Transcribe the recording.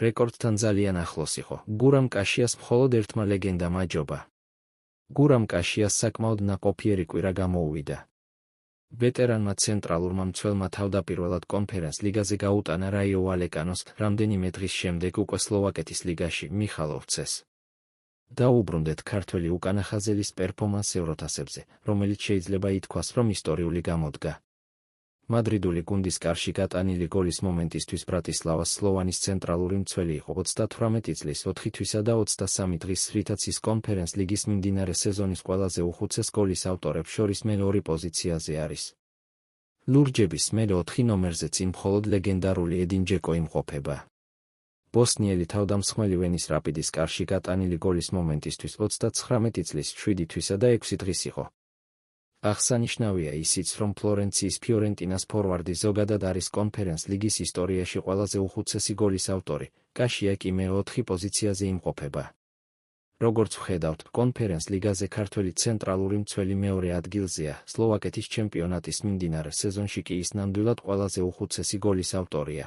რეკორდთან ძალიან ახლოს იყო. გურამ კაშიას მხოლოდ ერთმა ლეგენდამ აჯობა. გურამ კაშიას საკმაოდ ნაყოფიერი კვირა გამოუვიდა. ვეტერანმა ცენტრალურმა მცველმა თავდაპირველად კონფერენს ლიგაზე გაუტანა რაიო ვალეკანოს, რამდენიმე დღის შემდეგ უკვე სლოვაკეთის ლიგაში მიხალოვცეს. დაუბრუნდეთ ქართველი უკანახაზელის პერფორმანს ევროთასებზე, რომელიც შეიძლება ითქვას, რომ ისტორიული გამოდგა. მადრიდული გუნდის კარში გატანილი გოლის მომენტისთვის ბრატისლავას სლოვანის ცენტრალური მცველი იყო 38 წლის 4 თვისა და 23 დღის, რითაც ის კონფერენს ლიგის მიმდინარე სეზონის ყველაზე უხუცეს გოლის ავტორებს შორის მეორე პოზიციაზე არის. ლურჯების მერე 4 ნომერზე წინ მხოლოდ ლეგენდარული ედინ ჯეკო იმყოფება. ბოსნიელი თავდამსხმელი ვენის რაპიდის კარში გატანილი გოლის მომენტისთვის 39 წლის 7 თვისა და 6 დღის იყო. აღსანიშნავია ისიც, რომ ფლორენციის ფიორენტინას ფორვარდი ზოგადად არის კონფერენს ლიგის ისტორიაში ყველაზე უხუცესი გოლის ავტორი, კაშია კი მე-4 პოზიციაზე იმყოფება. როგორც ვხედავთ, კონფერენს ლიგაზე ქართველი ცენტრალური მცველი მეორე ადგილზეა, სლოვაკეთის ჩემპიონატის მიმდინარე სეზონში კი ის ნამდვილად ყველაზე უხუცესი გოლის ავტორია.